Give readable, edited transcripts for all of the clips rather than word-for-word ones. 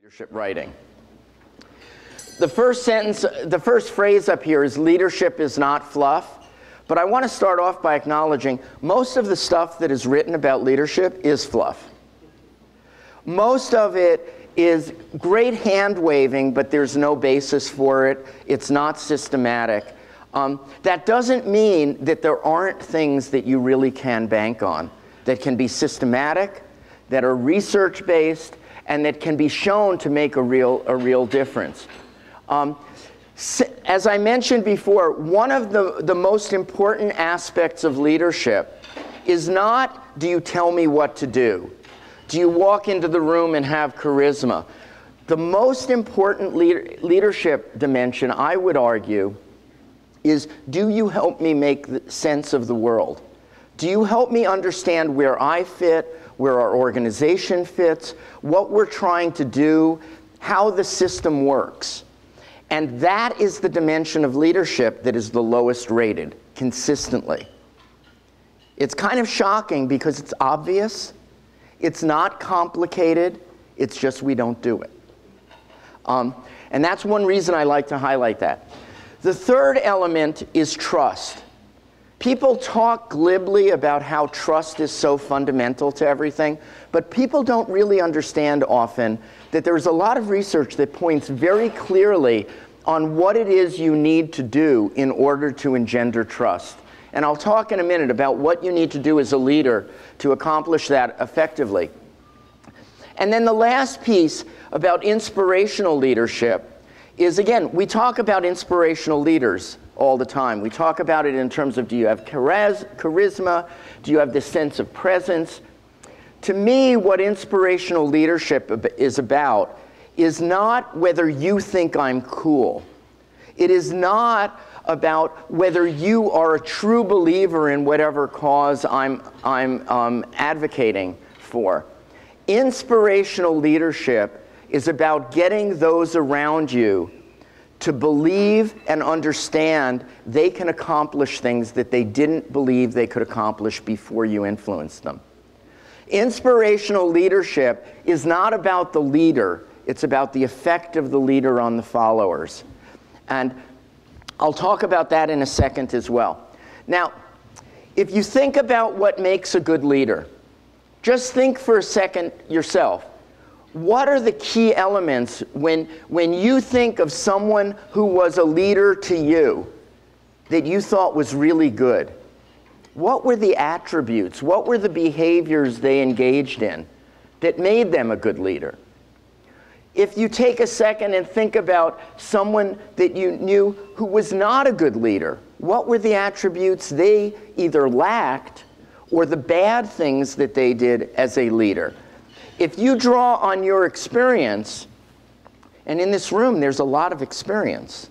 Leadership writing. The first phrase up here is leadership is not fluff, but I want to start off by acknowledging most of the stuff that is written about leadership is fluff. Most of it is great hand waving, but there's no basis for it. It's not systematic. That doesn't mean that there aren't things that you really can bank on, that can be systematic, that are research-based, and that can be shown to make a real difference. As I mentioned before, one of the most important aspects of leadership is not, do you tell me what to do? Do you walk into the room and have charisma? The most important leadership dimension, I would argue, is do you help me make sense of the world? Do you help me understand where I fit, where our organization fits, what we're trying to do, how the system works? And that is the dimension of leadership that is the lowest rated, consistently. It's kind of shocking because it's obvious, it's not complicated, it's just we don't do it. And that's one reason I like to highlight that. The third element is trust. People talk glibly about how trust is so fundamental to everything, but people don't really understand often that there's a lot of research that points very clearly on what it is you need to do in order to engender trust. And I'll talk in a minute about what you need to do as a leader to accomplish that effectively. And then the last piece about inspirational leadership is, again, we talk about inspirational leaders all the time. We talk about it in terms of, do you have charisma? Do you have this sense of presence? To me, what inspirational leadership is about is not whether you think I'm cool. It is not about whether you are a true believer in whatever cause I'm advocating for. Inspirational leadership is about getting those around you to believe and understand they can accomplish things that they didn't believe they could accomplish before you influenced them. Inspirational leadership is not about the leader, it's about the effect of the leader on the followers. And I'll talk about that in a second as well. Now, if you think about what makes a good leader, just think for a second yourself. What are the key elements when you think of someone who was a leader to you that you thought was really good? What were the attributes? What were the behaviors they engaged in that made them a good leader? If you take a second and think about someone that you knew who was not a good leader, what were the attributes they either lacked or the bad things that they did as a leader? If you draw on your experience, and in this room there's a lot of experience,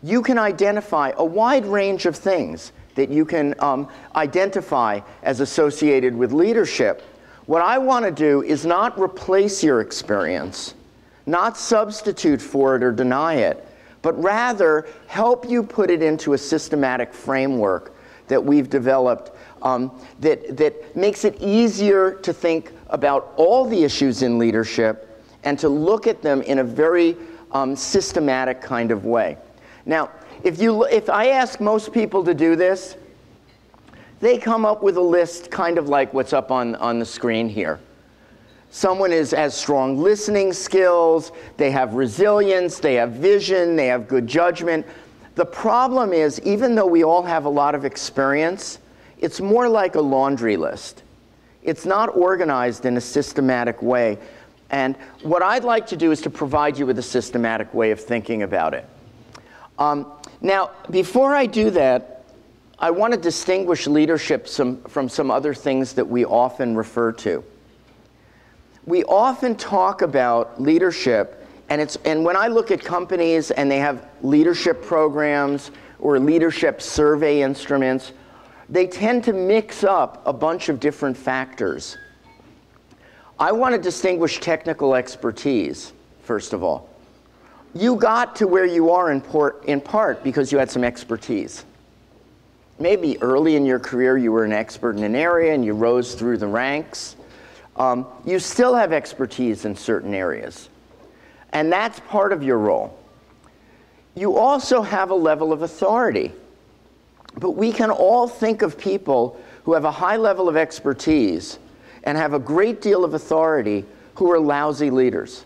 you can identify a wide range of things that you can identify as associated with leadership. What I want to do is not replace your experience, not substitute for it or deny it, but rather help you put it into a systematic framework that we've developed that makes it easier to think about all the issues in leadership and to look at them in a very systematic kind of way. Now, if I ask most people to do this, they come up with a list kind of like what's up on the screen here. Someone has strong listening skills, they have resilience, they have vision, they have good judgment. The problem is, even though we all have a lot of experience, it's more like a laundry list. It's not organized in a systematic way. And what I'd like to do is to provide you with a systematic way of thinking about it. Now, before I do that, I want to distinguish leadership from some other things that we often refer to. We often talk about leadership, and when I look at companies and they have leadership programs or leadership survey instruments, they tend to mix up a bunch of different factors. I want to distinguish technical expertise, first of all. You got to where you are in part because you had some expertise. Maybe early in your career you were an expert in an area and you rose through the ranks. You still have expertise in certain areas. And that's part of your role. You also have a level of authority. But we can all think of people who have a high level of expertise and have a great deal of authority who are lousy leaders.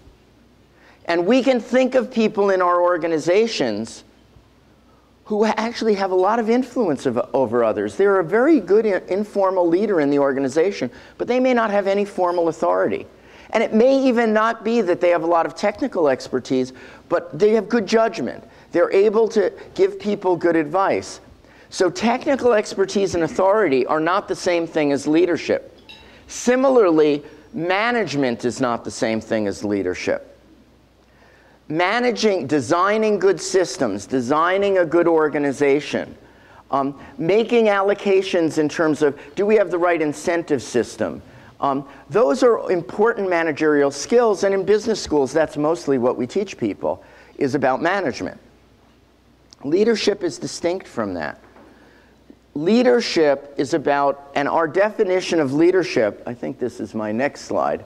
And we can think of people in our organizations who actually have a lot of influence over others. They're a very good informal leader in the organization, but they may not have any formal authority. And it may even not be that they have a lot of technical expertise, but they have good judgment. They're able to give people good advice. So technical expertise and authority are not the same thing as leadership. Similarly, management is not the same thing as leadership. Managing, designing good systems, designing a good organization, making allocations in terms of, do we have the right incentive system? Those are important managerial skills, and in business schools, that's mostly what we teach people, is about management. Leadership is distinct from that. Leadership is about, and our definition of leadership, I think this is my next slide,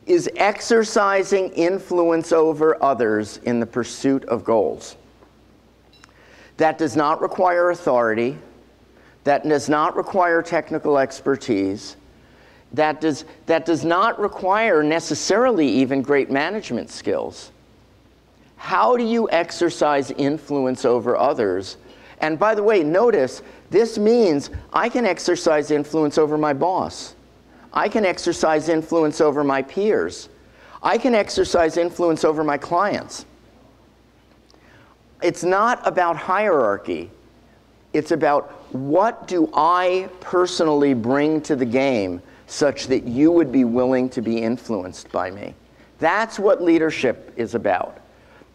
is exercising influence over others in the pursuit of goals. That does not require authority. That does not require technical expertise. That does not require necessarily even great management skills. How do you exercise influence over others? And by the way, notice, this means I can exercise influence over my boss. I can exercise influence over my peers. I can exercise influence over my clients. It's not about hierarchy. It's about what do I personally bring to the game such that you would be willing to be influenced by me. That's what leadership is about.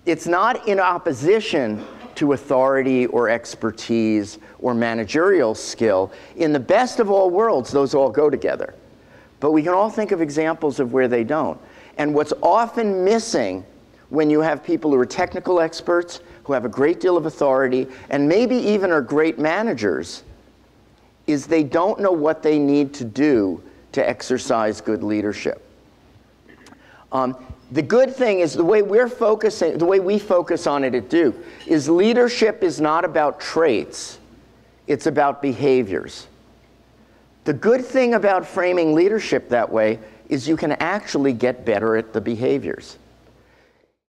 It's not in opposition to authority or expertise or managerial skill. In the best of all worlds, those all go together. But we can all think of examples of where they don't. And what's often missing when you have people who are technical experts, who have a great deal of authority, and maybe even are great managers, is they don't know what they need to do to exercise good leadership. The good thing is the way we focus on it at Duke is leadership is not about traits, it's about behaviors. The good thing about framing leadership that way is you can actually get better at the behaviors.